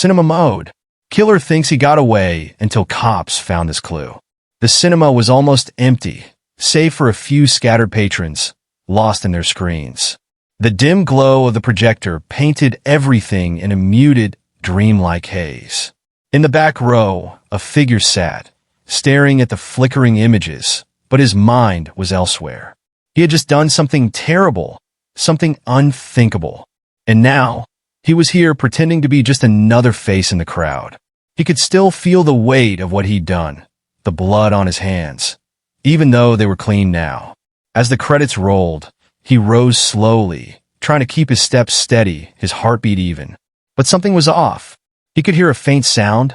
Cinema mode. Killer thinks he got away until cops found his clue. The cinema was almost empty, save for a few scattered patrons, lost in their screens. The dim glow of the projector painted everything in a muted, dreamlike haze. In the back row, a figure sat, staring at the flickering images, but his mind was elsewhere. He had just done something terrible, something unthinkable. And now, he was here pretending to be just another face in the crowd. He could still feel the weight of what he'd done, the blood on his hands, even though they were clean now. As the credits rolled, he rose slowly, trying to keep his steps steady, his heartbeat even. But something was off. He could hear a faint sound,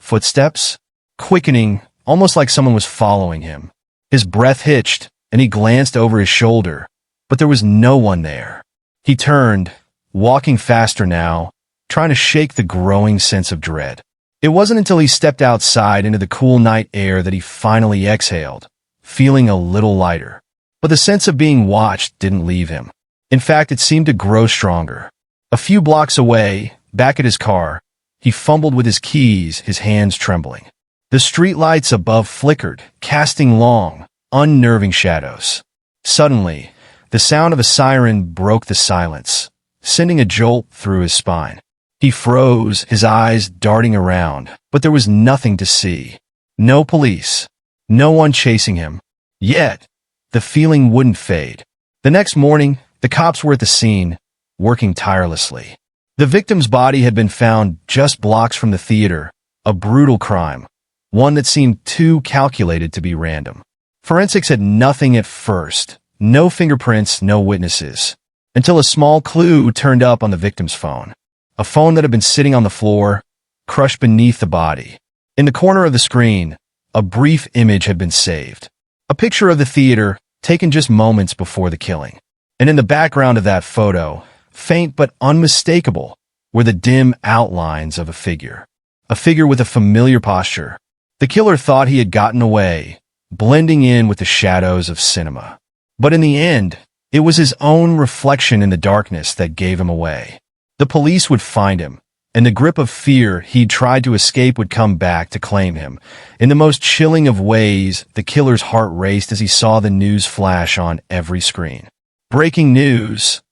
footsteps, quickening, almost like someone was following him. His breath hitched, and he glanced over his shoulder, but there was no one there. He turned, walking faster now, trying to shake the growing sense of dread. It wasn't until he stepped outside into the cool night air that he finally exhaled, feeling a little lighter. But the sense of being watched didn't leave him. In fact, it seemed to grow stronger. A few blocks away, back at his car, he fumbled with his keys, his hands trembling. The streetlights above flickered, casting long, unnerving shadows. Suddenly, the sound of a siren broke the silence, sending a jolt through his spine. He froze, his eyes darting around, but there was nothing to see. No police. No one chasing him. Yet, the feeling wouldn't fade. The next morning, the cops were at the scene, working tirelessly. The victim's body had been found just blocks from the theater, a brutal crime, one that seemed too calculated to be random. Forensics had nothing at first, no fingerprints, no witnesses, until a small clue turned up on the victim's phone. A phone that had been sitting on the floor, crushed beneath the body. In the corner of the screen, a brief image had been saved. A picture of the theater, taken just moments before the killing. And in the background of that photo, faint but unmistakable, were the dim outlines of a figure. A figure with a familiar posture. The killer thought he had gotten away, blending in with the shadows of cinema. But in the end, it was his own reflection in the darkness that gave him away. The police would find him, and the grip of fear he'd tried to escape would come back to claim him. In the most chilling of ways, the killer's heart raced as he saw the news flash on every screen. Breaking news.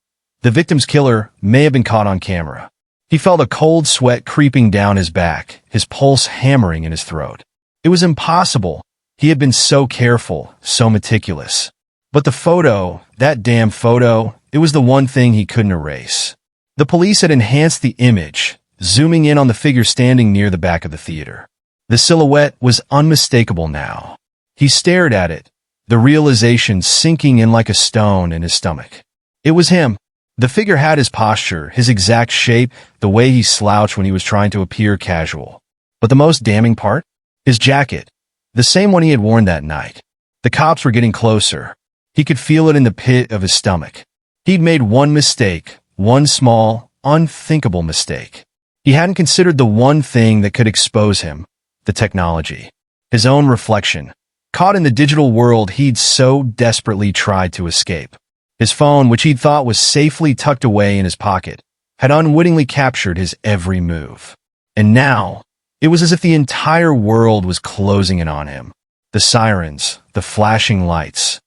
The victim's killer may have been caught on camera. He felt a cold sweat creeping down his back, his pulse hammering in his throat. It was impossible. He had been so careful, so meticulous. But the photo, that damn photo, it was the one thing he couldn't erase. The police had enhanced the image, zooming in on the figure standing near the back of the theater. The silhouette was unmistakable now. He stared at it, the realization sinking in like a stone in his stomach. It was him. The figure had his posture, his exact shape, the way he slouched when he was trying to appear casual. But the most damning part? His jacket. The same one he had worn that night. The cops were getting closer. He could feel it in the pit of his stomach. He'd made one mistake, one small, unthinkable mistake. He hadn't considered the one thing that could expose him, the technology. His own reflection, caught in the digital world he'd so desperately tried to escape. His phone, which he'd thought was safely tucked away in his pocket, had unwittingly captured his every move. And now, it was as if the entire world was closing in on him. The sirens, the flashing lights.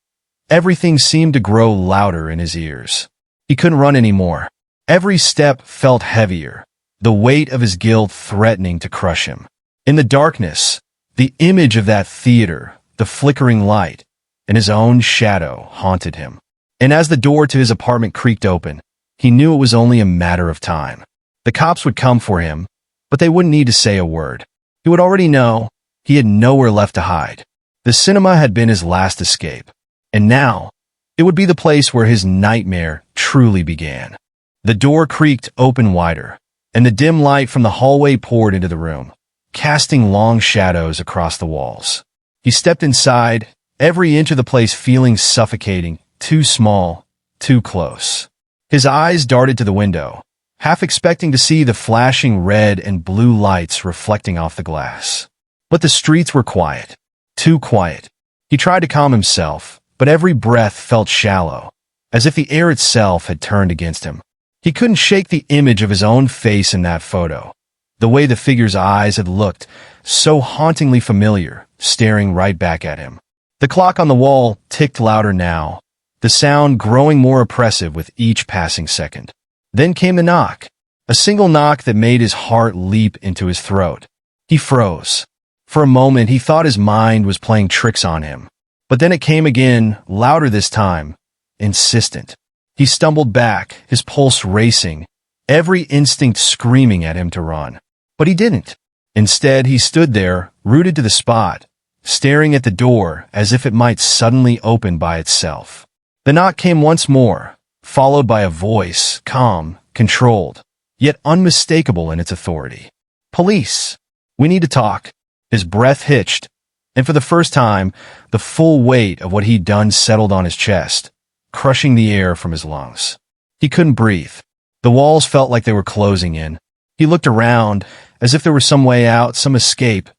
Everything seemed to grow louder in his ears. He couldn't run anymore. Every step felt heavier, the weight of his guilt threatening to crush him. In the darkness, the image of that theater, the flickering light, and his own shadow haunted him. And as the door to his apartment creaked open, he knew it was only a matter of time. The cops would come for him, but they wouldn't need to say a word. He would already know he had nowhere left to hide. The cinema had been his last escape. And now, it would be the place where his nightmare truly began. The door creaked open wider, and the dim light from the hallway poured into the room, casting long shadows across the walls. He stepped inside, every inch of the place feeling suffocating, too small, too close. His eyes darted to the window, half expecting to see the flashing red and blue lights reflecting off the glass. But the streets were quiet, too quiet. He tried to calm himself, but every breath felt shallow, as if the air itself had turned against him. He couldn't shake the image of his own face in that photo, The way the figure's eyes had looked, so hauntingly familiar, staring right back at him. The clock on the wall ticked louder now, the sound growing more oppressive with each passing second. Then came the knock, a single knock that made his heart leap into his throat. He froze. For a moment, he thought his mind was playing tricks on him. But then it came again, louder this time, insistent. He stumbled back, his pulse racing, every instinct screaming at him to run. But he didn't. Instead, he stood there, rooted to the spot, staring at the door as if it might suddenly open by itself. The knock came once more, followed by a voice, calm, controlled, yet unmistakable in its authority. "Police! We need to talk." His breath hitched, and for the first time, the full weight of what he'd done settled on his chest, crushing the air from his lungs. He couldn't breathe. The walls felt like they were closing in. He looked around, as if there were some way out, some escape,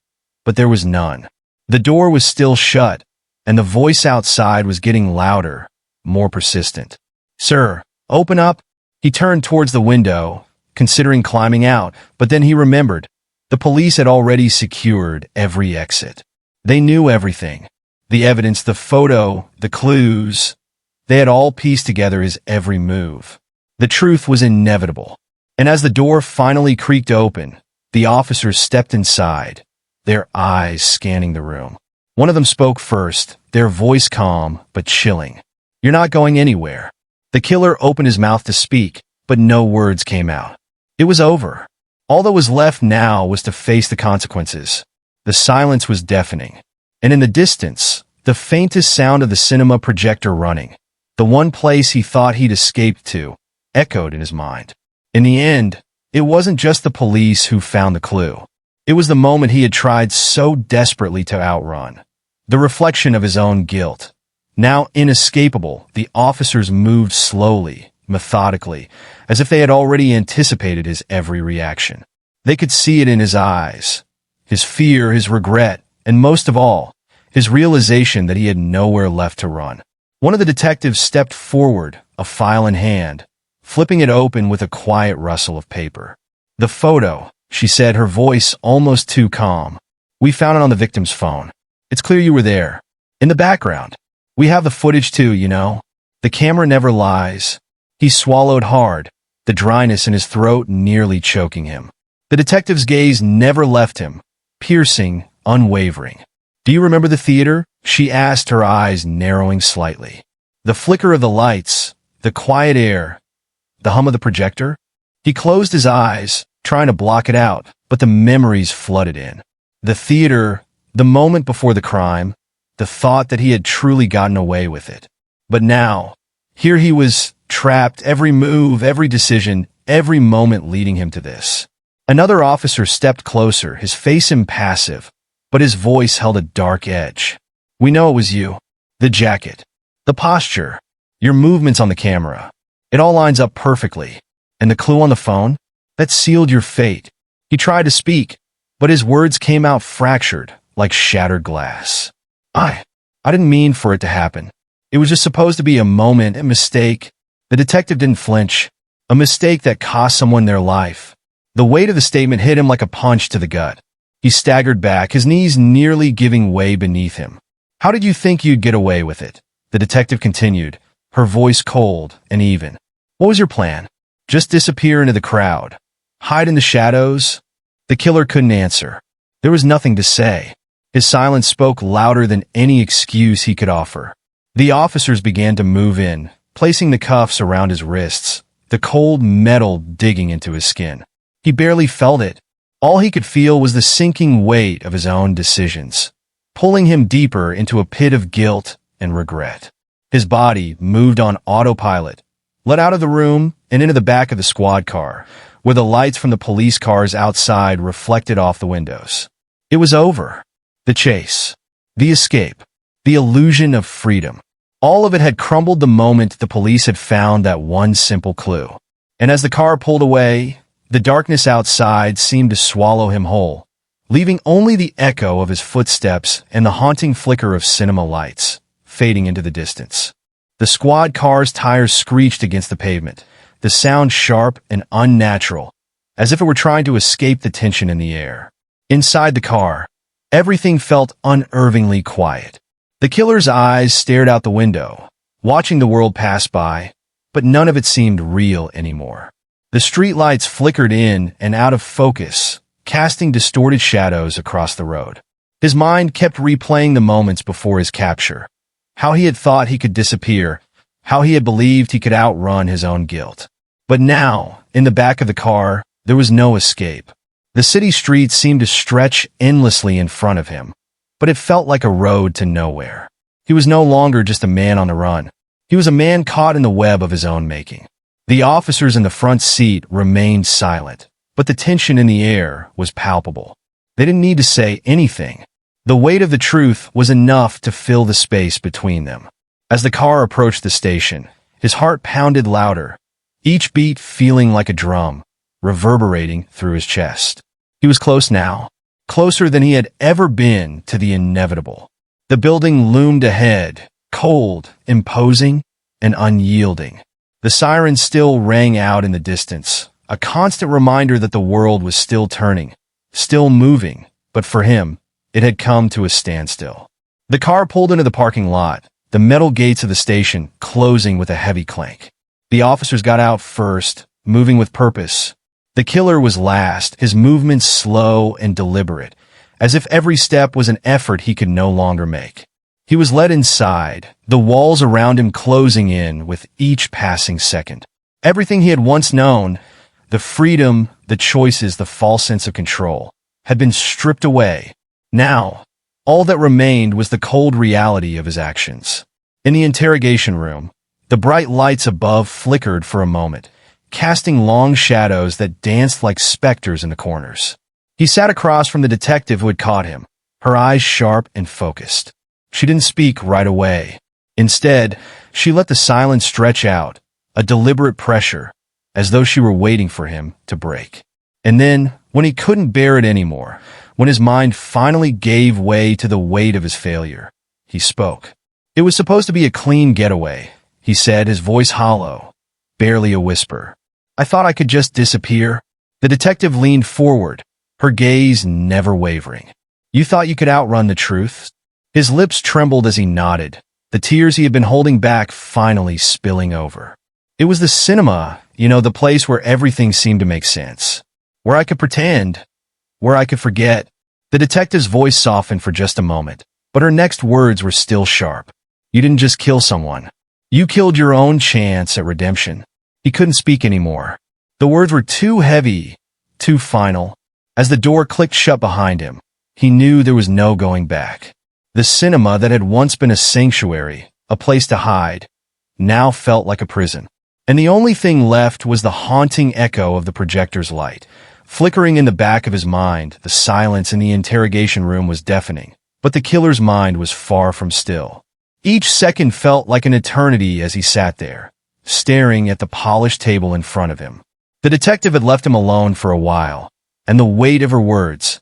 but there was none. The door was still shut, and the voice outside was getting louder, more persistent. "Sir, open up." He turned towards the window, considering climbing out, but then he remembered. The police had already secured every exit. They knew everything. The evidence, the photo, the clues. They had all pieced together his every move. The truth was inevitable. And as the door finally creaked open, the officers stepped inside, their eyes scanning the room. One of them spoke first, their voice calm but chilling. "You're not going anywhere." The killer opened his mouth to speak, but no words came out. It was over. All that was left now was to face the consequences. The silence was deafening. And in the distance, the faintest sound of the cinema projector running, the one place he thought he'd escaped to, echoed in his mind. In the end, it wasn't just the police who found the clue. It was the moment he had tried so desperately to outrun. The reflection of his own guilt. Now inescapable, the officers moved slowly, methodically, as if they had already anticipated his every reaction. They could see it in his eyes, his fear, his regret, and most of all, his realization that he had nowhere left to run. One of the detectives stepped forward, a file in hand, flipping it open with a quiet rustle of paper. "The photo," she said, her voice almost too calm. "We found it on the victim's phone. It's clear you were there. In the background. We have the footage too, you know. The camera never lies." He swallowed hard, the dryness in his throat nearly choking him. The detective's gaze never left him, piercing, unwavering. "Do you remember the theater?" she asked, her eyes narrowing slightly. "The flicker of the lights, the quiet air, the hum of the projector?" He closed his eyes, trying to block it out, but the memories flooded in. The theater, the moment before the crime, the thought that he had truly gotten away with it. But now, here he was, trapped, every move, every decision, every moment leading him to this. Another officer stepped closer, his face impassive, but his voice held a dark edge. "We know it was you. The jacket, the posture, your movements on the camera. It all lines up perfectly. And the clue on the phone? That sealed your fate." He tried to speak, but his words came out fractured, like shattered glass. I didn't mean for it to happen. It was just supposed to be a moment, a mistake." The detective didn't flinch. A mistake that cost someone their life. The weight of the statement hit him like a punch to the gut. He staggered back, his knees nearly giving way beneath him. "How did you think you'd get away with it?" The detective continued, her voice cold and even. "What was your plan? Just disappear into the crowd? Hide in the shadows?" The killer couldn't answer. There was nothing to say. His silence spoke louder than any excuse he could offer. The officers began to move in, placing the cuffs around his wrists, the cold metal digging into his skin. He barely felt it. All he could feel was the sinking weight of his own decisions, pulling him deeper into a pit of guilt and regret. His body moved on autopilot, led out of the room and into the back of the squad car, where the lights from the police cars outside reflected off the windows. It was over. The chase, the escape, the illusion of freedom. All of it had crumbled the moment the police had found that one simple clue. And as the car pulled away, the darkness outside seemed to swallow him whole, leaving only the echo of his footsteps and the haunting flicker of cinema lights, fading into the distance. The squad car's tires screeched against the pavement, the sound sharp and unnatural, as if it were trying to escape the tension in the air. Inside the car, everything felt unnervingly quiet. The killer's eyes stared out the window, watching the world pass by, but none of it seemed real anymore. The streetlights flickered in and out of focus, casting distorted shadows across the road. His mind kept replaying the moments before his capture, how he had thought he could disappear, how he had believed he could outrun his own guilt. But now, in the back of the car, there was no escape. The city streets seemed to stretch endlessly in front of him, but it felt like a road to nowhere. He was no longer just a man on the run. He was a man caught in the web of his own making. The officers in the front seat remained silent, but the tension in the air was palpable. They didn't need to say anything. The weight of the truth was enough to fill the space between them. As the car approached the station, his heart pounded louder, each beat feeling like a drum, reverberating through his chest. He was close now, closer than he had ever been to the inevitable. The building loomed ahead, cold, imposing, and unyielding. The sirens still rang out in the distance, a constant reminder that the world was still turning, still moving, but for him, it had come to a standstill. The car pulled into the parking lot, the metal gates of the station closing with a heavy clank. The officers got out first, moving with purpose. The killer was last, his movements slow and deliberate, as if every step was an effort he could no longer make. He was led inside, the walls around him closing in with each passing second. Everything he had once known, the freedom, the choices, the false sense of control, had been stripped away. Now, all that remained was the cold reality of his actions. In the interrogation room, the bright lights above flickered for a moment, casting long shadows that danced like specters in the corners. He sat across from the detective who had caught him, her eyes sharp and focused. She didn't speak right away. Instead, she let the silence stretch out, a deliberate pressure, as though she were waiting for him to break. And then, when he couldn't bear it anymore, when his mind finally gave way to the weight of his failure, he spoke. "It was supposed to be a clean getaway," he said, his voice hollow, barely a whisper. "I thought I could just disappear." The detective leaned forward, her gaze never wavering. "You thought you could outrun the truth?" His lips trembled as he nodded, the tears he had been holding back finally spilling over. "It was the cinema, the place where everything seemed to make sense. Where I could pretend, where I could forget." The detective's voice softened for just a moment, but her next words were still sharp. "You didn't just kill someone. You killed your own chance at redemption." He couldn't speak anymore. The words were too heavy, too final. As the door clicked shut behind him, he knew there was no going back. The cinema that had once been a sanctuary, a place to hide, now felt like a prison. And the only thing left was the haunting echo of the projector's light. Flickering in the back of his mind, the silence in the interrogation room was deafening, but the killer's mind was far from still. Each second felt like an eternity as he sat there, staring at the polished table in front of him. The detective had left him alone for a while, and the weight of her words,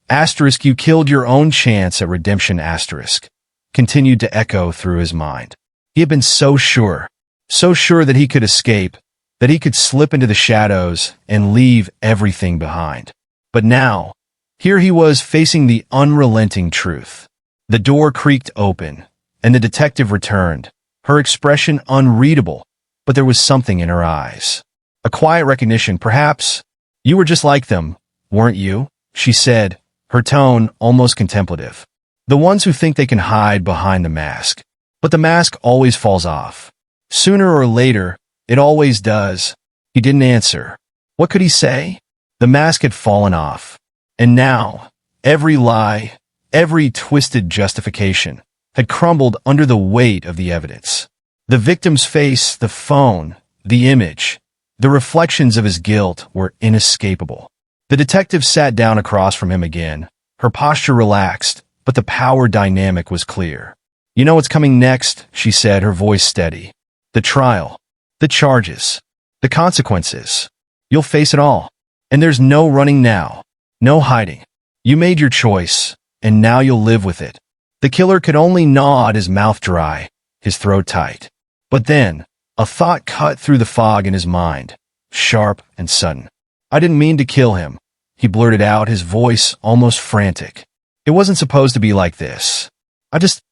"Asterisk, you killed your own chance at redemption, asterisk," continued to echo through his mind. He had been so sure that he could escape, that he could slip into the shadows and leave everything behind. But now, here he was facing the unrelenting truth. The door creaked open, and the detective returned, her expression unreadable, but there was something in her eyes. A quiet recognition, perhaps. "You were just like them, weren't you?" she said, her tone almost contemplative. "The ones who think they can hide behind the mask. But the mask always falls off. Sooner or later, it always does." He didn't answer. What could he say? The mask had fallen off. And now, every lie, every twisted justification, had crumbled under the weight of the evidence. The victim's face, the phone, the image, the reflections of his guilt were inescapable. The detective sat down across from him again, her posture relaxed, but the power dynamic was clear. "You know what's coming next," she said, her voice steady. "The trial, the charges, the consequences. You'll face it all. And there's no running now, no hiding. You made your choice, and now you'll live with it." The killer could only nod, his mouth dry, his throat tight. But then, a thought cut through the fog in his mind, sharp and sudden. I didn't mean to kill him," he blurted out, his voice almost frantic. "It wasn't supposed to be like this. I just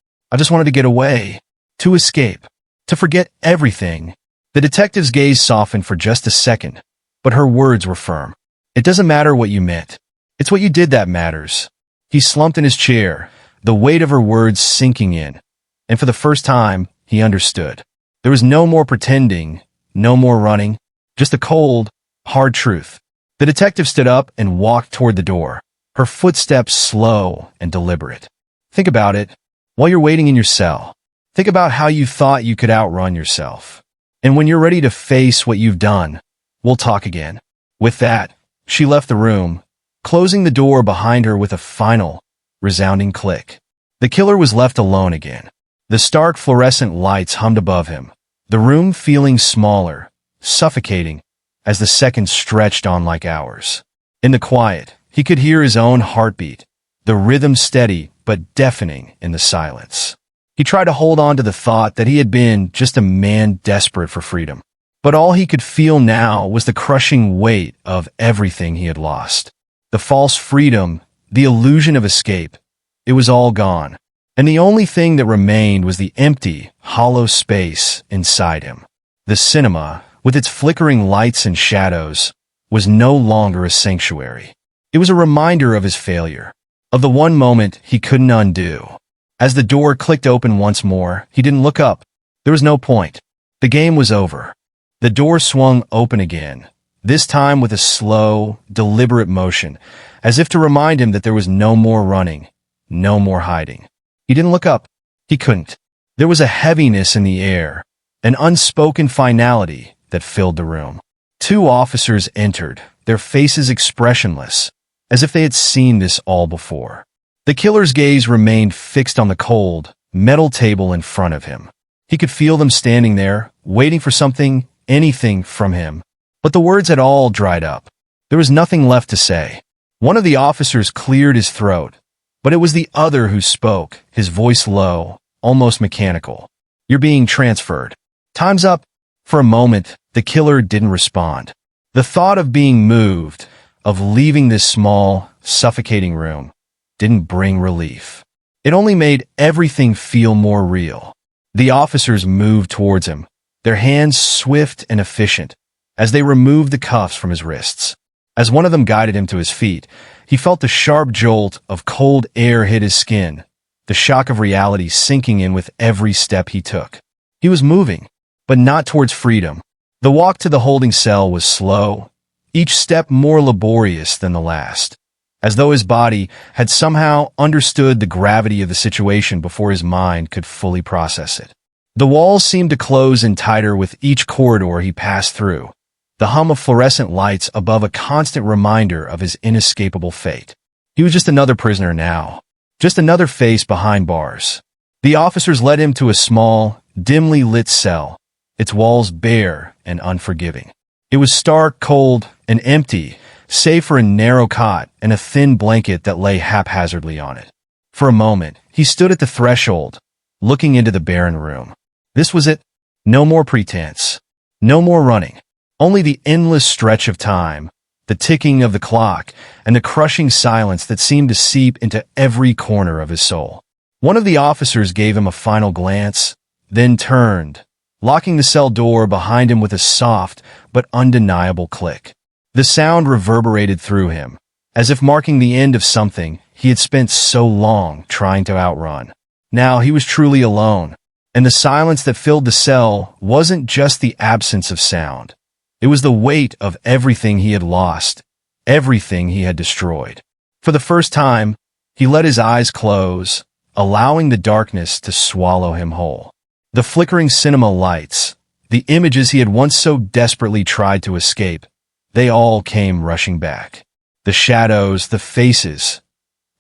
wanted to get away, to escape, to forget everything." The detective's gaze softened for just a second, but her words were firm. "It doesn't matter what you meant. It's what you did that matters." He slumped in his chair, the weight of her words sinking in, and for the first time, he understood. There was no more pretending, no more running, just a cold, hard truth. The detective stood up and walked toward the door, her footsteps slow and deliberate. "Think about it while you're waiting in your cell. Think about how you thought you could outrun yourself. And when you're ready to face what you've done, we'll talk again." With that, she left the room, closing the door behind her with a final, resounding click. The killer was left alone again. The stark fluorescent lights hummed above him, the room feeling smaller, suffocating, as the seconds stretched on like hours. In the quiet, he could hear his own heartbeat, the rhythm steady but deafening in the silence. He tried to hold on to the thought that he had been just a man desperate for freedom. But all he could feel now was the crushing weight of everything he had lost. The false freedom, the illusion of escape, it was all gone. And the only thing that remained was the empty, hollow space inside him. The cinema, with its flickering lights and shadows, was no longer a sanctuary. It was a reminder of his failure, of the one moment he couldn't undo. As the door clicked open once more, he didn't look up. There was no point. The game was over. The door swung open again, this time with a slow, deliberate motion, as if to remind him that there was no more running, no more hiding. He didn't look up. He couldn't. There was a heaviness in the air, an unspoken finality that filled the room. Two officers entered, their faces expressionless, as if they had seen this all before. The killer's gaze remained fixed on the cold, metal table in front of him. He could feel them standing there, waiting for something, anything from him. But the words had all dried up. There was nothing left to say. One of the officers cleared his throat, but it was the other who spoke, his voice low, almost mechanical. "You're being transferred. Time's up." For a moment, the killer didn't respond. The thought of being moved, of leaving this small, suffocating room, didn't bring relief. It only made everything feel more real. The officers moved towards him, their hands swift and efficient, as they removed the cuffs from his wrists. As one of them guided him to his feet, he felt the sharp jolt of cold air hit his skin, the shock of reality sinking in with every step he took. He was moving, but not towards freedom. The walk to the holding cell was slow, each step more laborious than the last, as though his body had somehow understood the gravity of the situation before his mind could fully process it. The walls seemed to close in tighter with each corridor he passed through, the hum of fluorescent lights above a constant reminder of his inescapable fate. He was just another prisoner now, just another face behind bars. The officers led him to a small, dimly lit cell, its walls bare and unforgiving. It was stark, cold, and empty, save for a narrow cot and a thin blanket that lay haphazardly on it. For a moment, he stood at the threshold, looking into the barren room. This was it. No more pretense. No more running. Only the endless stretch of time, the ticking of the clock, and the crushing silence that seemed to seep into every corner of his soul. One of the officers gave him a final glance, then turned, locking the cell door behind him with a soft but undeniable click. The sound reverberated through him, as if marking the end of something he had spent so long trying to outrun. Now he was truly alone, and the silence that filled the cell wasn't just the absence of sound. It was the weight of everything he had lost, everything he had destroyed. For the first time, he let his eyes close, allowing the darkness to swallow him whole. The flickering cinema lights, the images he had once so desperately tried to escape, they all came rushing back. The shadows, the faces,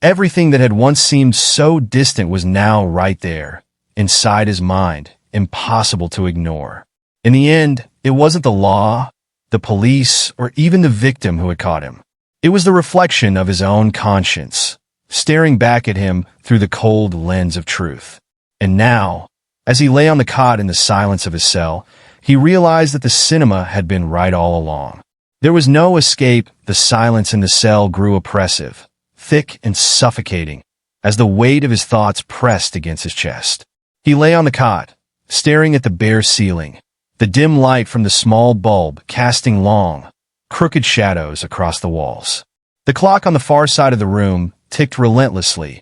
everything that had once seemed so distant was now right there, inside his mind, impossible to ignore. In the end, it wasn't the law, the police, or even the victim who had caught him. It was the reflection of his own conscience, staring back at him through the cold lens of truth. And now, as he lay on the cot in the silence of his cell, he realized that the cinema had been right all along. There was no escape. The silence in the cell grew oppressive, thick and suffocating, as the weight of his thoughts pressed against his chest. He lay on the cot, staring at the bare ceiling, the dim light from the small bulb casting long, crooked shadows across the walls. The clock on the far side of the room ticked relentlessly,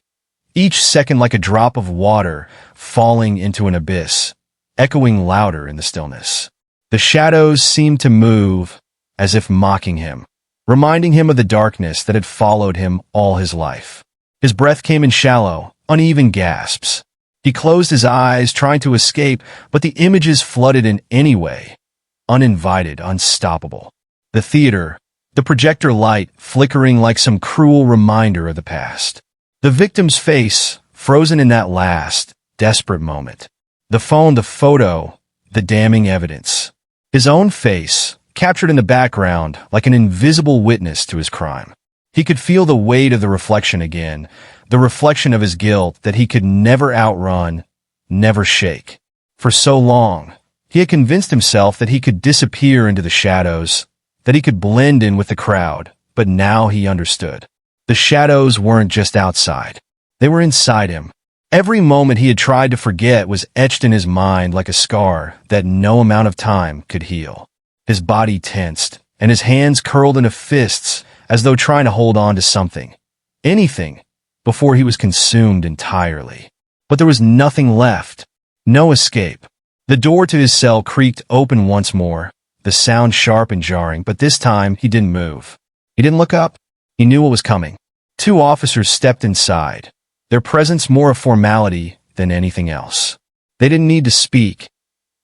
each second like a drop of water falling into an abyss, echoing louder in the stillness. The shadows seemed to move, as if mocking him, reminding him of the darkness that had followed him all his life. His breath came in shallow, uneven gasps. He closed his eyes, trying to escape, but the images flooded in anyway, uninvited, unstoppable. The theater, the projector light flickering like some cruel reminder of the past. The victim's face, frozen in that last, desperate moment. The phone, the photo, the damning evidence. His own face, captured in the background like an invisible witness to his crime. He could feel the weight of the reflection again, the reflection of his guilt that he could never outrun, never shake. For so long, he had convinced himself that he could disappear into the shadows, that he could blend in with the crowd, but now he understood. The shadows weren't just outside. They were inside him. Every moment he had tried to forget was etched in his mind like a scar that no amount of time could heal. His body tensed, and his hands curled into fists as though trying to hold on to something, anything, before he was consumed entirely. But there was nothing left, no escape. The door to his cell creaked open once more, the sound sharp and jarring, but this time he didn't move. He didn't look up. He knew what was coming. Two officers stepped inside, their presence more a formality than anything else. They didn't need to speak.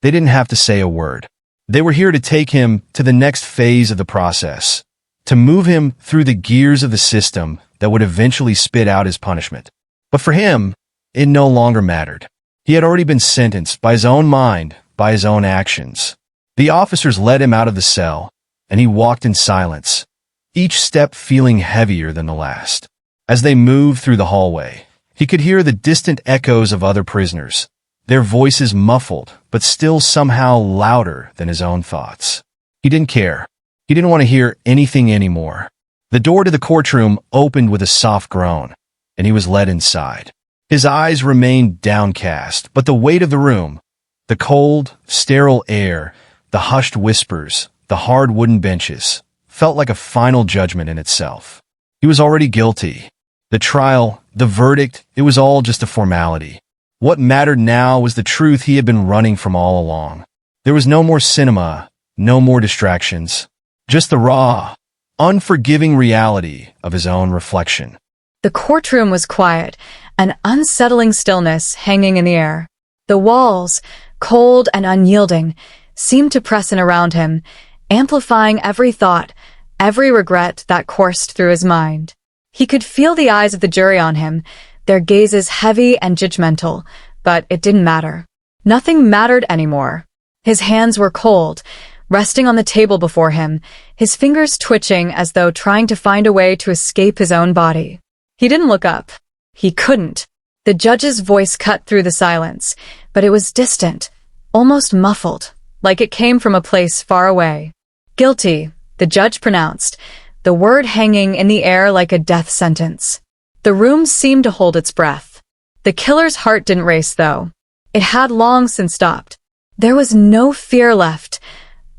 They didn't have to say a word. They were here to take him to the next phase of the process, to move him through the gears of the system that would eventually spit out his punishment. But for him, it no longer mattered. He had already been sentenced by his own mind, by his own actions. The officers led him out of the cell, and he walked in silence, each step feeling heavier than the last. As they moved through the hallway, he could hear the distant echoes of other prisoners, their voices muffled, but still somehow louder than his own thoughts. He didn't care. He didn't want to hear anything anymore. The door to the courtroom opened with a soft groan, and he was led inside. His eyes remained downcast, but the weight of the room, the cold, sterile air, the hushed whispers, the hard wooden benches, felt like a final judgment in itself. He was already guilty. The trial, the verdict, it was all just a formality. What mattered now was the truth he had been running from all along. There was no more cinema, no more distractions, just the raw, unforgiving reality of his own reflection. The courtroom was quiet, an unsettling stillness hanging in the air. The walls, cold and unyielding, seemed to press in around him, amplifying every thought, every regret that coursed through his mind. He could feel the eyes of the jury on him, their gazes heavy and judgmental, but it didn't matter. Nothing mattered anymore. His hands were cold, resting on the table before him, his fingers twitching as though trying to find a way to escape his own body. He didn't look up. He couldn't. The judge's voice cut through the silence, but it was distant, almost muffled, like it came from a place far away. Guilty, the judge pronounced, the word hanging in the air like a death sentence. The room seemed to hold its breath. The killer's heart didn't race, though. It had long since stopped. There was no fear left,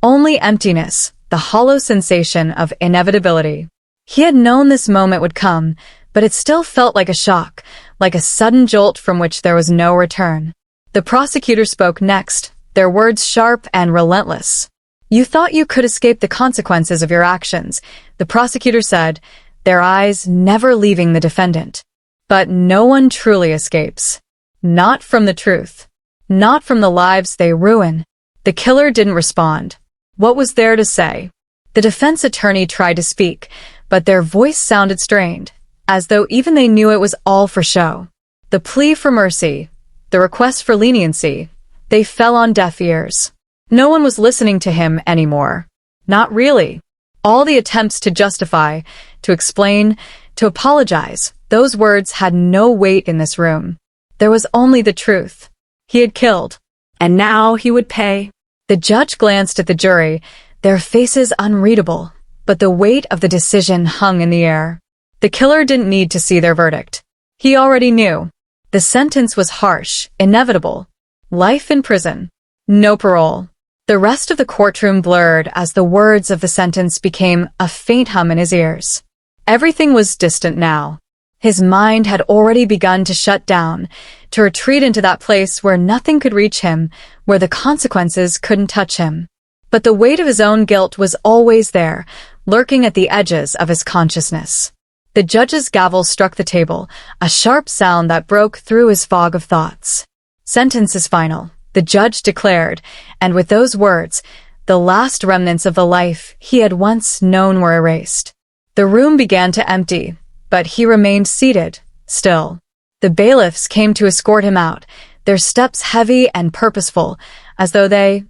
only emptiness, the hollow sensation of inevitability. He had known this moment would come, but it still felt like a shock, like a sudden jolt from which there was no return. The prosecutor spoke next, their words sharp and relentless. "You thought you could escape the consequences of your actions," the prosecutor said, their eyes never leaving the defendant. "But no one truly escapes. Not from the truth. Not from the lives they ruin." The killer didn't respond. What was there to say? The defense attorney tried to speak, but their voice sounded strained, as though even they knew it was all for show. The plea for mercy, the request for leniency, they fell on deaf ears. No one was listening to him anymore. Not really. All the attempts to justify, to explain, to apologize, those words had no weight in this room. There was only the truth. He had killed, and now he would pay. The judge glanced at the jury, their faces unreadable, but the weight of the decision hung in the air. The killer didn't need to see their verdict. He already knew. The sentence was harsh, inevitable. Life in prison. No parole. The rest of the courtroom blurred as the words of the sentence became a faint hum in his ears. Everything was distant now. His mind had already begun to shut down, to retreat into that place where nothing could reach him, where the consequences couldn't touch him. But the weight of his own guilt was always there, lurking at the edges of his consciousness. The judge's gavel struck the table, a sharp sound that broke through his fog of thoughts. "Sentence is final," the judge declared, and with those words, the last remnants of the life he had once known were erased. The room began to empty, but he remained seated, still. The bailiffs came to escort him out, their steps heavy and purposeful, as though they,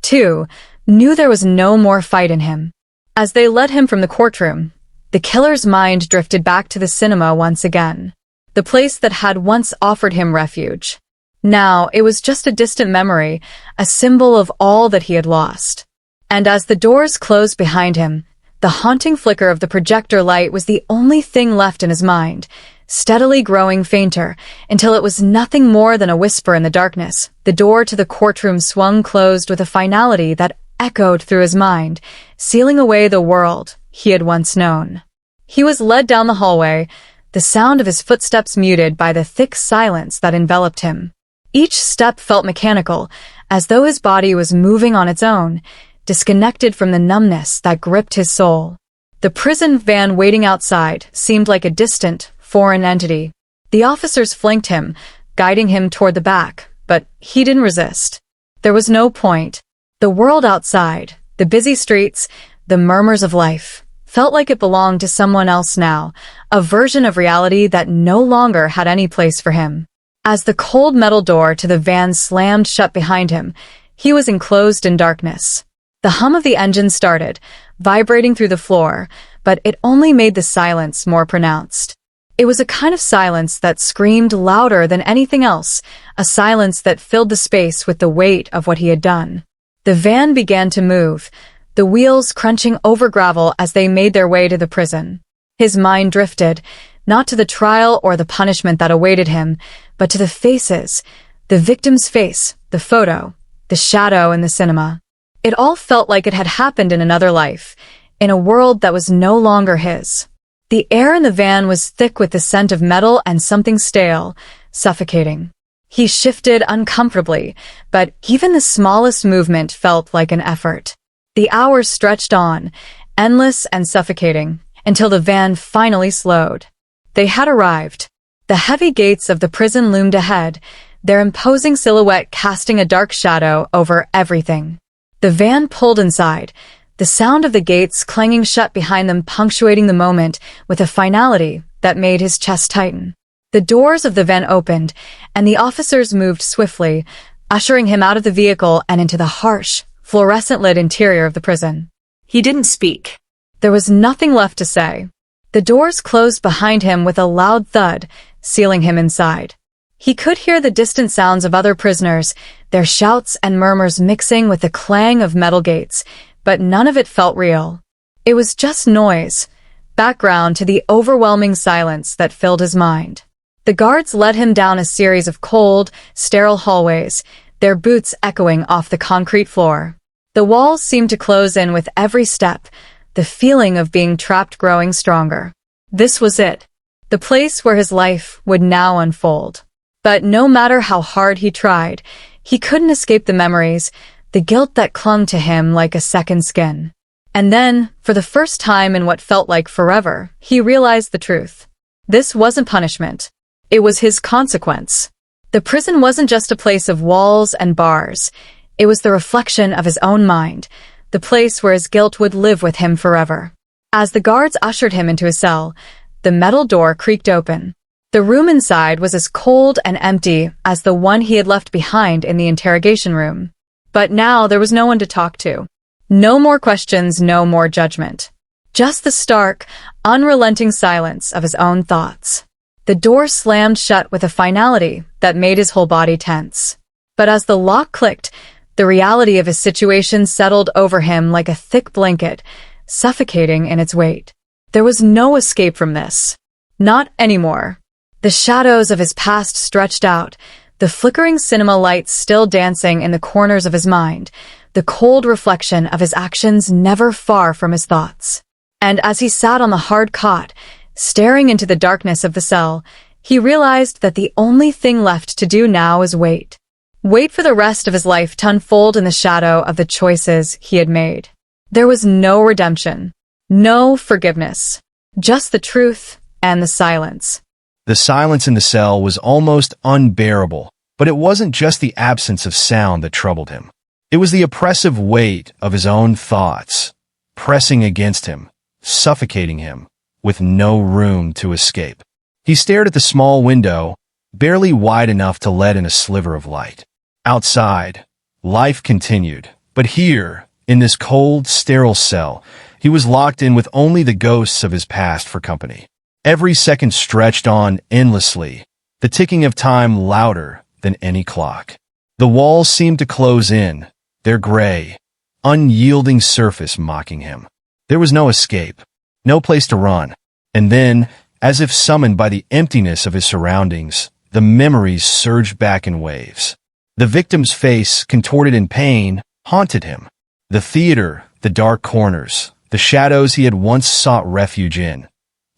too, knew there was no more fight in him. As they led him from the courtroom, the killer's mind drifted back to the cinema once again, the place that had once offered him refuge. Now it was just a distant memory, a symbol of all that he had lost. And as the doors closed behind him, the haunting flicker of the projector light was the only thing left in his mind, steadily growing fainter, until it was nothing more than a whisper in the darkness. The door to the courtroom swung closed with a finality that echoed through his mind, sealing away the world he had once known. He was led down the hallway, the sound of his footsteps muted by the thick silence that enveloped him. Each step felt mechanical, as though his body was moving on its own, disconnected from the numbness that gripped his soul. The prison van waiting outside seemed like a distant, foreign entity. The officers flanked him, guiding him toward the back, but he didn't resist. There was no point. The world outside, the busy streets, the murmurs of life, felt like it belonged to someone else now, a version of reality that no longer had any place for him. As the cold metal door to the van slammed shut behind him, he was enclosed in darkness. The hum of the engine started, vibrating through the floor, but it only made the silence more pronounced. It was a kind of silence that screamed louder than anything else, a silence that filled the space with the weight of what he had done. The van began to move, the wheels crunching over gravel as they made their way to the prison. His mind drifted, not to the trial or the punishment that awaited him, but to the faces, the victim's face, the photo, the shadow in the cinema. It all felt like it had happened in another life, in a world that was no longer his. The air in the van was thick with the scent of metal and something stale, suffocating. He shifted uncomfortably, but even the smallest movement felt like an effort. The hours stretched on, endless and suffocating, until the van finally slowed. They had arrived. The heavy gates of the prison loomed ahead, their imposing silhouette casting a dark shadow over everything. The van pulled inside, the sound of the gates clanging shut behind them punctuating the moment with a finality that made his chest tighten. The doors of the van opened, and the officers moved swiftly, ushering him out of the vehicle and into the harsh, fluorescent-lit interior of the prison. He didn't speak. There was nothing left to say. The doors closed behind him with a loud thud, sealing him inside. He could hear the distant sounds of other prisoners, their shouts and murmurs mixing with the clang of metal gates, but none of it felt real. It was just noise, background to the overwhelming silence that filled his mind. The guards led him down a series of cold, sterile hallways, their boots echoing off the concrete floor. The walls seemed to close in with every step, the feeling of being trapped growing stronger. This was it, the place where his life would now unfold. But no matter how hard he tried, he couldn't escape the memories, the guilt that clung to him like a second skin. And then, for the first time in what felt like forever, he realized the truth. This wasn't punishment. It was his consequence. The prison wasn't just a place of walls and bars. It was the reflection of his own mind, the place where his guilt would live with him forever. As the guards ushered him into his cell, the metal door creaked open. The room inside was as cold and empty as the one he had left behind in the interrogation room. But now there was no one to talk to. No more questions, no more judgment. Just the stark, unrelenting silence of his own thoughts. The door slammed shut with a finality that made his whole body tense. But as the lock clicked, the reality of his situation settled over him like a thick blanket, suffocating in its weight. There was no escape from this. Not anymore. The shadows of his past stretched out, the flickering cinema lights still dancing in the corners of his mind, the cold reflection of his actions never far from his thoughts. And as he sat on the hard cot, staring into the darkness of the cell, he realized that the only thing left to do now is wait. Wait for the rest of his life to unfold in the shadow of the choices he had made. There was no redemption, no forgiveness, just the truth and the silence. The silence in the cell was almost unbearable, but it wasn't just the absence of sound that troubled him. It was the oppressive weight of his own thoughts, pressing against him, suffocating him, with no room to escape. He stared at the small window, barely wide enough to let in a sliver of light. Outside, life continued, but here, in this cold, sterile cell, he was locked in with only the ghosts of his past for company. Every second stretched on endlessly, the ticking of time louder than any clock. The walls seemed to close in, their gray, unyielding surface mocking him. There was no escape, no place to run. And then, as if summoned by the emptiness of his surroundings, the memories surged back in waves. The victim's face, contorted in pain, haunted him. The theater, the dark corners, the shadows he had once sought refuge in,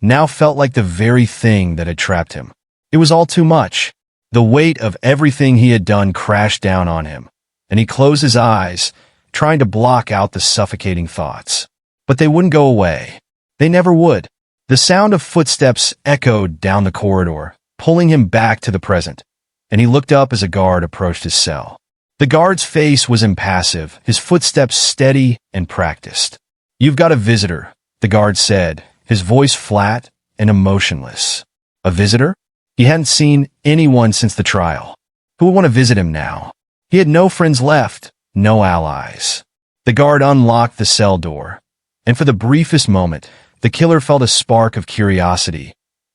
now felt like the very thing that had trapped him. It was all too much. The weight of everything he had done crashed down on him, and he closed his eyes, trying to block out the suffocating thoughts. But they wouldn't go away. They never would. The sound of footsteps echoed down the corridor, pulling him back to the present, and he looked up as a guard approached his cell. The guard's face was impassive, his footsteps steady and practiced. "You've got a visitor," the guard said, his voice flat and emotionless. A visitor? He hadn't seen anyone since the trial. Who would want to visit him now? He had no friends left, no allies. The guard unlocked the cell door, and for the briefest moment, the killer felt a spark of curiosity.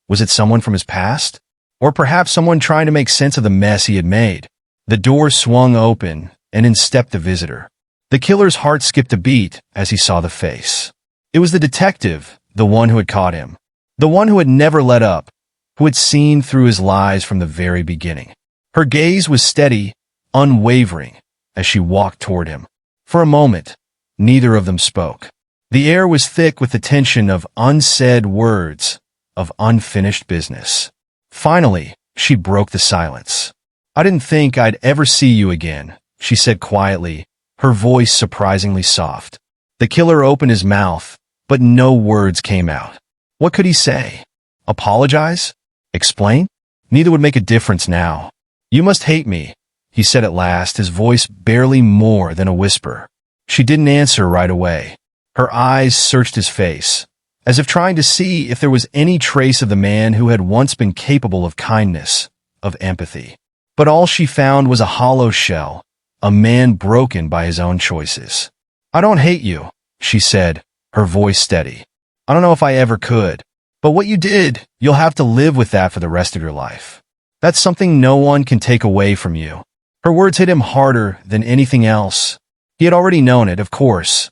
Was it someone from his past? Or perhaps someone trying to make sense of the mess he had made? The door swung open, and in stepped the visitor. The killer's heart skipped a beat as he saw the face. It was the detective, the one who had caught him. The one who had never let up, who had seen through his lies from the very beginning. Her gaze was steady, unwavering, as she walked toward him. For a moment, neither of them spoke. The air was thick with the tension of unsaid words, of unfinished business. Finally, she broke the silence. "I didn't think I'd ever see you again," she said quietly, her voice surprisingly soft. The killer opened his mouth, but no words came out. What could he say? Apologize? Explain? Neither would make a difference now. "You must hate me," he said at last, his voice barely more than a whisper. She didn't answer right away. Her eyes searched his face, as if trying to see if there was any trace of the man who had once been capable of kindness, of empathy. But all she found was a hollow shell, a man broken by his own choices. "I don't hate you," she said, her voice steady. "I don't know if I ever could. But what you did, you'll have to live with that for the rest of your life. That's something no one can take away from you." Her words hit him harder than anything else. He had already known it, of course,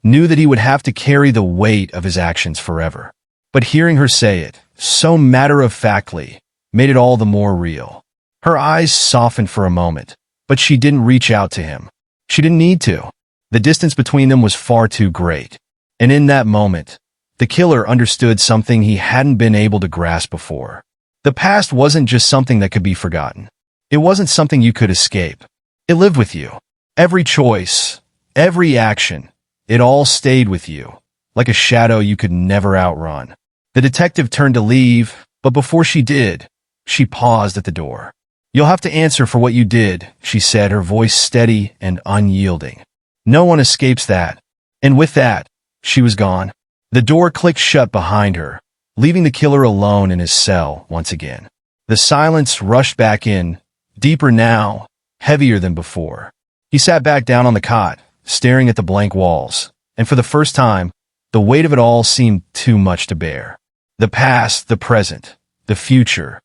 knew that he would have to carry the weight of his actions forever. But hearing her say it, so matter-of-factly, made it all the more real. Her eyes softened for a moment, but she didn't reach out to him. She didn't need to. The distance between them was far too great. And in that moment, the killer understood something he hadn't been able to grasp before. The past wasn't just something that could be forgotten. It wasn't something you could escape. It lived with you. Every choice, every action, it all stayed with you, like a shadow you could never outrun. The detective turned to leave, but before she did, she paused at the door. "You'll have to answer for what you did," she said, her voice steady and unyielding. "No one escapes that." And with that, she was gone. The door clicked shut behind her, leaving the killer alone in his cell once again. The silence rushed back in, deeper now, heavier than before. He sat back down on the cot, staring at the blank walls, and for the first time, the weight of it all seemed too much to bear. The past, the present, the future,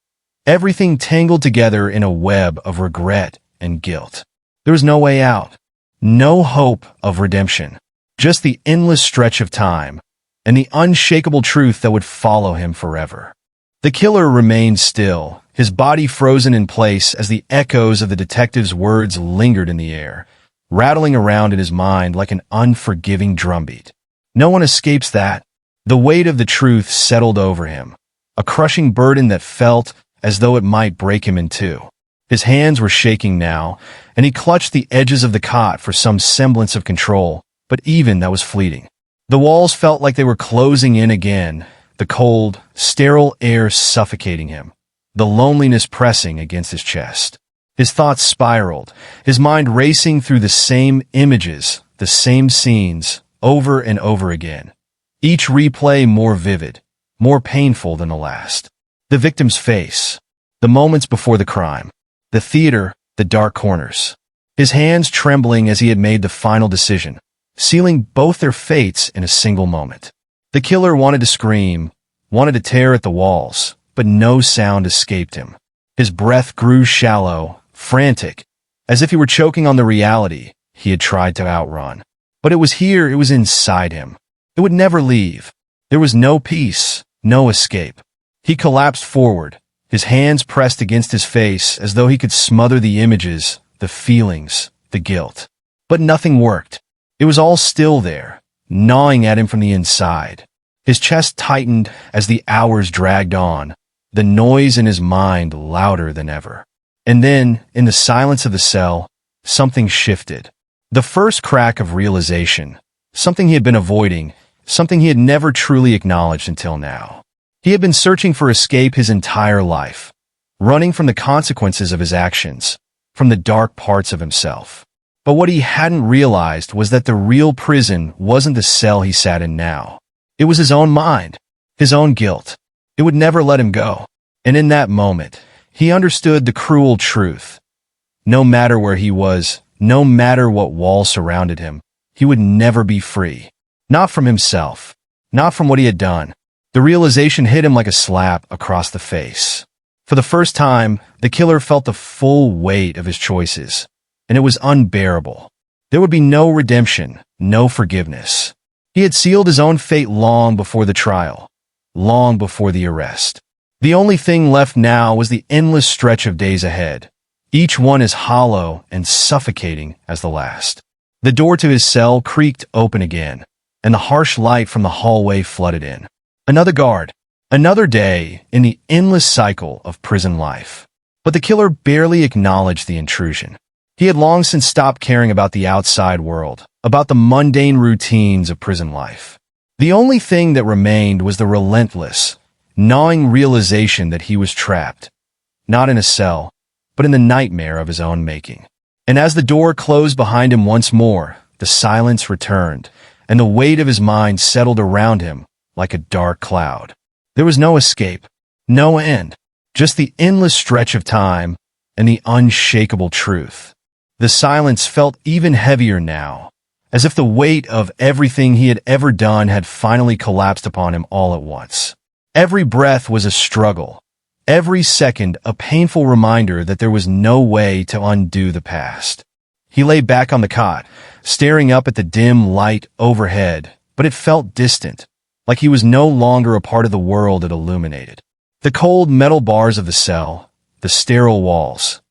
everything tangled together in a web of regret and guilt. There was no way out, no hope of redemption. just the endless stretch of time, and the unshakable truth that would follow him forever. The killer remained still, his body frozen in place as the echoes of the detective's words lingered in the air, rattling around in his mind like an unforgiving drumbeat. No one escapes that. The weight of the truth settled over him, a crushing burden that felt as though it might break him in two. His hands were shaking now, and he clutched the edges of the cot for some semblance of control, but even that was fleeting. The walls felt like they were closing in again, the cold, sterile air suffocating him, the loneliness pressing against his chest. His thoughts spiraled, his mind racing through the same images, the same scenes, over and over again. Each replay more vivid, more painful than the last. The victim's face, the moments before the crime, the theater, the dark corners. His hands trembling as he had made the final decision, sealing both their fates in a single moment. The killer wanted to scream, wanted to tear at the walls, but no sound escaped him. His breath grew shallow, frantic, as if he were choking on the reality he had tried to outrun. But it was here, it was inside him. It would never leave. There was no peace, no escape. He collapsed forward, his hands pressed against his face as though he could smother the images, the feelings, the guilt. But nothing worked. It was all still there, gnawing at him from the inside. His chest tightened as the hours dragged on, the noise in his mind louder than ever. And then, in the silence of the cell, something shifted. The first crack of realization, something he had been avoiding, something he had never truly acknowledged until now. He had been searching for escape his entire life, running from the consequences of his actions, from the dark parts of himself. But what he hadn't realized was that the real prison wasn't the cell he sat in now. It was his own mind, his own guilt. It would never let him go. And in that moment, he understood the cruel truth. No matter where he was, no matter what wall surrounded him, he would never be free. Not from himself, not from what he had done. The realization hit him like a slap across the face. For the first time, the killer felt the full weight of his choices, and it was unbearable. There would be no redemption, no forgiveness. He had sealed his own fate long before the trial, long before the arrest. The only thing left now was the endless stretch of days ahead, each one as hollow and suffocating as the last. The door to his cell creaked open again, and the harsh light from the hallway flooded in. Another guard, another day in the endless cycle of prison life. But the killer barely acknowledged the intrusion. He had long since stopped caring about the outside world, about the mundane routines of prison life. The only thing that remained was the relentless, gnawing realization that he was trapped, not in a cell, but in the nightmare of his own making. And as the door closed behind him once more, the silence returned, and the weight of his mind settled around him like a dark cloud. There was no escape, no end, just the endless stretch of time and the unshakable truth. The silence felt even heavier now, as if the weight of everything he had ever done had finally collapsed upon him all at once. Every breath was a struggle, every second a painful reminder that there was no way to undo the past. He lay back on the cot, staring up at the dim light overhead, but it felt distant, like he was no longer a part of the world it illuminated. The cold metal bars of the cell, the sterile walls,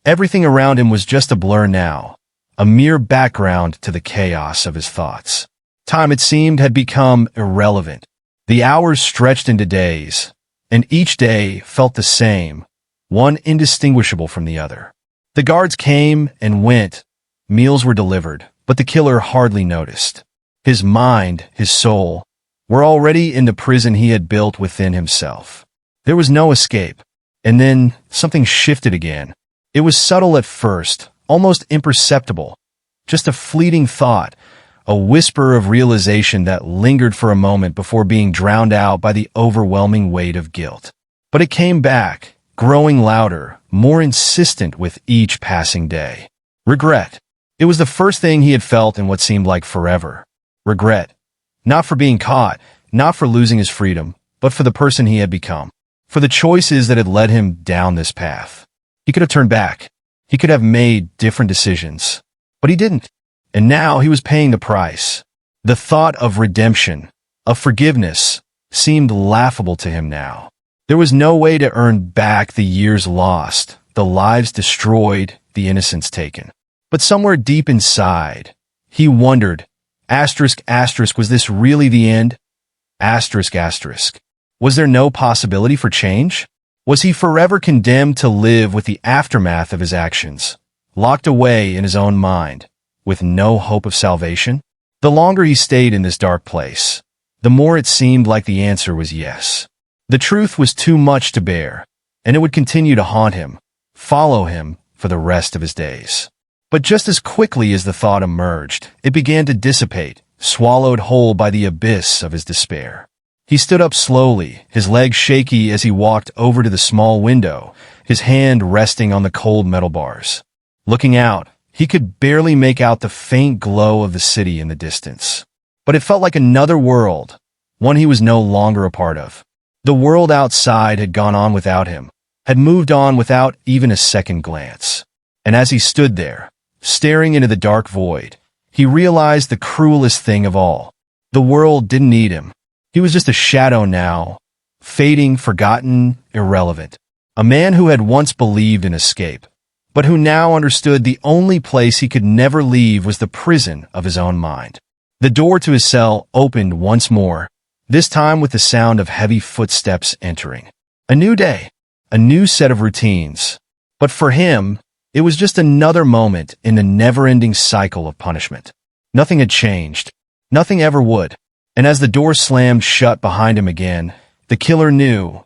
everything around him was just a blur now, a mere background to the chaos of his thoughts. Time, it seemed, had become irrelevant. The hours stretched into days, and each day felt the same, one indistinguishable from the other. The guards came and went, meals were delivered, but the killer hardly noticed. His mind, his soul, were already in the prison he had built within himself. There was no escape. And then something shifted again. It was subtle at first, almost imperceptible, just a fleeting thought, a whisper of realization that lingered for a moment before being drowned out by the overwhelming weight of guilt. But it came back, growing louder, more insistent with each passing day. Regret. It was the first thing he had felt in what seemed like forever. Regret. Not for being caught, not for losing his freedom, but for the person he had become, for the choices that had led him down this path. He could have turned back. He could have made different decisions. But he didn't. And now he was paying the price. The thought of redemption, of forgiveness, seemed laughable to him now. There was no way to earn back the years lost, the lives destroyed, the innocence taken. But somewhere deep inside, he wondered, was this really the end? Was there no possibility for change? Was he forever condemned to live with the aftermath of his actions, locked away in his own mind, with no hope of salvation? The longer he stayed in this dark place, the more it seemed like the answer was yes. The truth was too much to bear, and it would continue to haunt him, follow him for the rest of his days. But just as quickly as the thought emerged, it began to dissipate, swallowed whole by the abyss of his despair. He stood up slowly, his legs shaky as he walked over to the small window, his hand resting on the cold metal bars. Looking out, he could barely make out the faint glow of the city in the distance. But it felt like another world, one he was no longer a part of. The world outside had gone on without him, had moved on without even a second glance. And as he stood there, staring into the dark void, he realized the cruelest thing of all. The world didn't need him. He was just a shadow now, fading, forgotten, irrelevant. A man who had once believed in escape, but who now understood the only place he could never leave was the prison of his own mind. The door to his cell opened once more, this time with the sound of heavy footsteps entering. A new day, a new set of routines. But for him, it was just another moment in the never-ending cycle of punishment. Nothing had changed. Nothing ever would. And as the door slammed shut behind him again, the killer knew,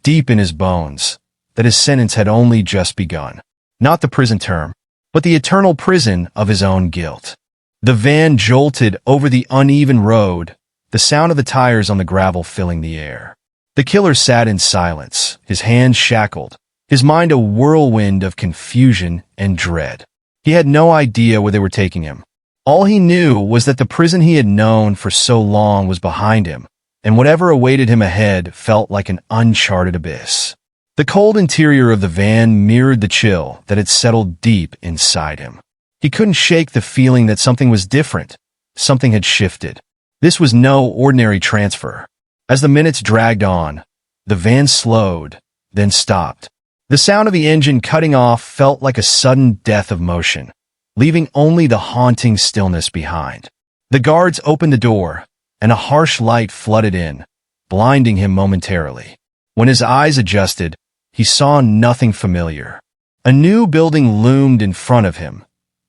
deep in his bones, that his sentence had only just begun. Not the prison term, but the eternal prison of his own guilt. The van jolted over the uneven road, the sound of the tires on the gravel filling the air. The killer sat in silence, his hands shackled, his mind a whirlwind of confusion and dread. He had no idea where they were taking him. All he knew was that the prison he had known for so long was behind him, and whatever awaited him ahead felt like an uncharted abyss. The cold interior of the van mirrored the chill that had settled deep inside him. He couldn't shake the feeling that something was different, something had shifted. This was no ordinary transfer. As the minutes dragged on, the van slowed, then stopped. The sound of the engine cutting off felt like a sudden death of motion, leaving only the haunting stillness behind. The guards opened the door, and a harsh light flooded in, blinding him momentarily. When his eyes adjusted, he saw nothing familiar. A new building loomed in front of him,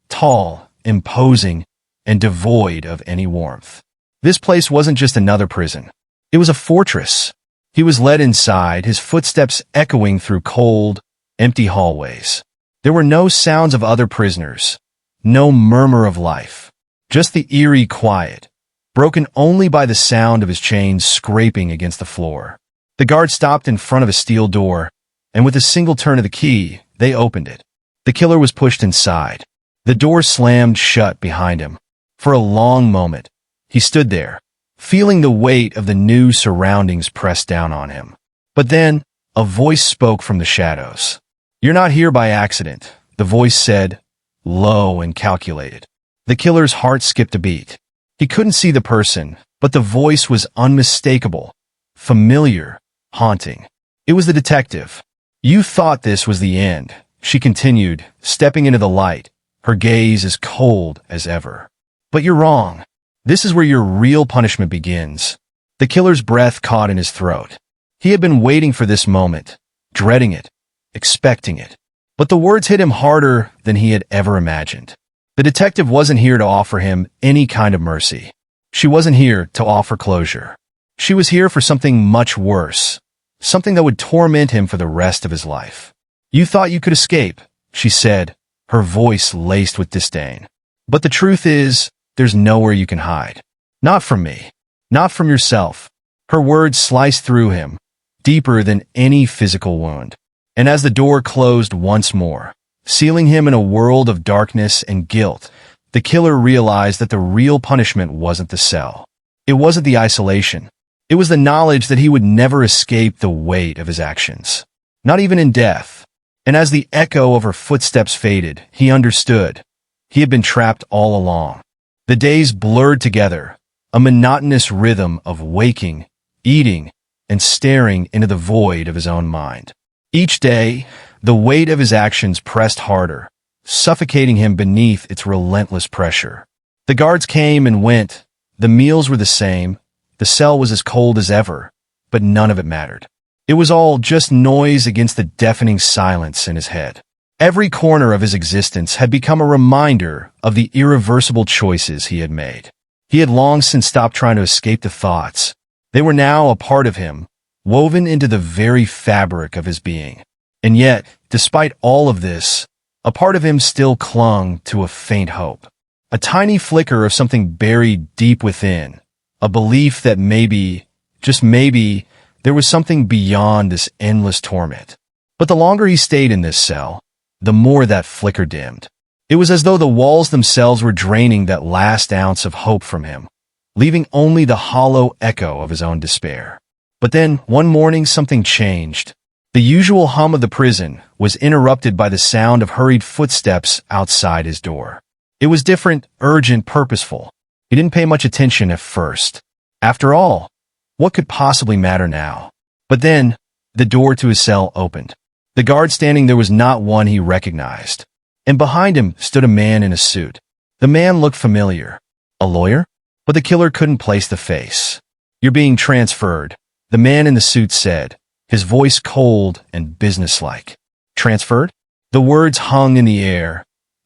tall, imposing, and devoid of any warmth. This place wasn't just another prison. It was a fortress. He was led inside, his footsteps echoing through cold, empty hallways. There were no sounds of other prisoners, no murmur of life, just the eerie quiet, broken only by the sound of his chains scraping against the floor. The guard stopped in front of a steel door, and with a single turn of the key, they opened it. The killer was pushed inside. The door slammed shut behind him. For a long moment, he stood there, feeling the weight of the new surroundings press down on him. But then, a voice spoke from the shadows. "You're not here by accident," the voice said, low and calculated. The killer's heart skipped a beat. He couldn't see the person, but the voice was unmistakable, familiar, haunting. It was the detective. "You thought this was the end," she continued, stepping into the light, her gaze as cold as ever. "But you're wrong. This is where your real punishment begins." The killer's breath caught in his throat. He had been waiting for this moment, dreading it, expecting it. But the words hit him harder than he had ever imagined. The detective wasn't here to offer him any kind of mercy. She wasn't here to offer closure. She was here for something much worse, something that would torment him for the rest of his life. "You thought you could escape," she said, her voice laced with disdain. "But the truth is, there's nowhere you can hide. Not from me. Not from yourself." Her words sliced through him, deeper than any physical wound. And as the door closed once more, sealing him in a world of darkness and guilt, the killer realized that the real punishment wasn't the cell. It wasn't the isolation. It was the knowledge that he would never escape the weight of his actions. Not even in death. And as the echo of her footsteps faded, he understood. He had been trapped all along. The days blurred together, a monotonous rhythm of waking, eating, and staring into the void of his own mind. Each day, the weight of his actions pressed harder, suffocating him beneath its relentless pressure. The guards came and went, the meals were the same, the cell was as cold as ever, but none of it mattered. It was all just noise against the deafening silence in his head. Every corner of his existence had become a reminder of the irreversible choices he had made. He had long since stopped trying to escape the thoughts. They were now a part of him, woven into the very fabric of his being. And yet, despite all of this, a part of him still clung to a faint hope. A tiny flicker of something buried deep within, a belief that maybe, just maybe, there was something beyond this endless torment. But the longer he stayed in this cell, the more that flicker dimmed. It was as though the walls themselves were draining that last ounce of hope from him, leaving only the hollow echo of his own despair. But then, one morning, something changed. The usual hum of the prison was interrupted by the sound of hurried footsteps outside his door. It was different, urgent, purposeful. He didn't pay much attention at first. After all, what could possibly matter now? But then, the door to his cell opened. The guard standing there was not one he recognized. And behind him stood a man in a suit. The man looked familiar. A lawyer? But the killer couldn't place the face. "You're being transferred," the man in the suit said, his voice cold and businesslike. Transferred? The words hung in the air,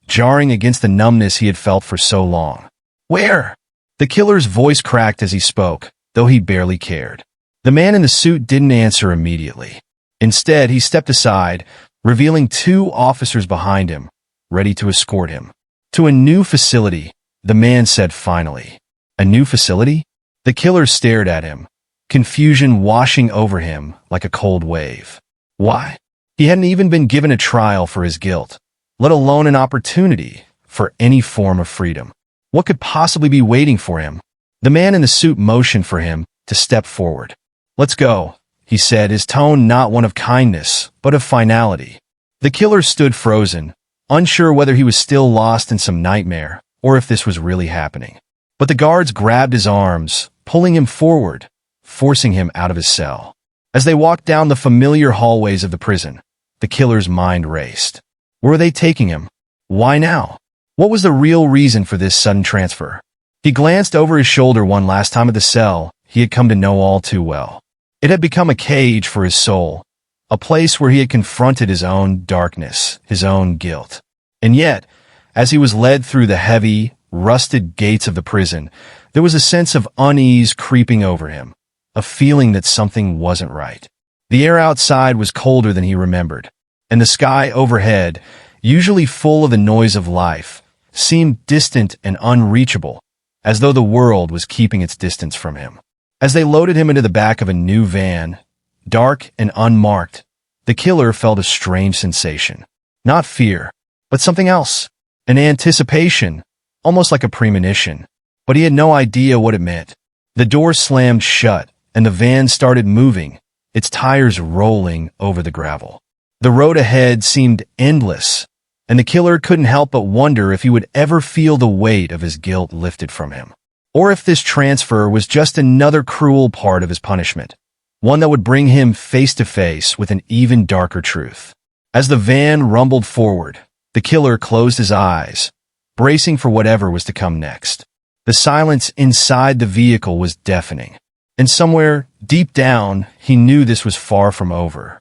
jarring against the numbness he had felt for so long. "Where?" The killer's voice cracked as he spoke, though he barely cared. The man in the suit didn't answer immediately. Instead, he stepped aside, revealing two officers behind him, ready to escort him. "To a new facility," the man said finally. "A new facility?" The killer stared at him, confusion washing over him like a cold wave. Why? He hadn't even been given a trial for his guilt, let alone an opportunity for any form of freedom. What could possibly be waiting for him? The man in the suit motioned for him to step forward. "Let's go," he said, his tone not one of kindness, but of finality. The killer stood frozen, unsure whether he was still lost in some nightmare or if this was really happening. But the guards grabbed his arms, pulling him forward, forcing him out of his cell. As they walked down the familiar hallways of the prison, the killer's mind raced. Where were they taking him? Why now? What was the real reason for this sudden transfer? He glanced over his shoulder one last time at the cell he had come to know all too well. It had become a cage for his soul, a place where he had confronted his own darkness, his own guilt. And yet, as he was led through the heavy, rusted gates of the prison, there was a sense of unease creeping over him, a feeling that something wasn't right. The air outside was colder than he remembered, and the sky overhead, usually full of the noise of life, seemed distant and unreachable, as though the world was keeping its distance from him. As they loaded him into the back of a new van, dark and unmarked, the killer felt a strange sensation. Not fear, but something else. An anticipation, almost like a premonition. But he had no idea what it meant. The door slammed shut, and the van started moving, its tires rolling over the gravel. The road ahead seemed endless, and the killer couldn't help but wonder if he would ever feel the weight of his guilt lifted from him. Or if this transfer was just another cruel part of his punishment, one that would bring him face to face with an even darker truth. As the van rumbled forward, the killer closed his eyes, bracing for whatever was to come next. The silence inside the vehicle was deafening, and somewhere, deep down, he knew this was far from over.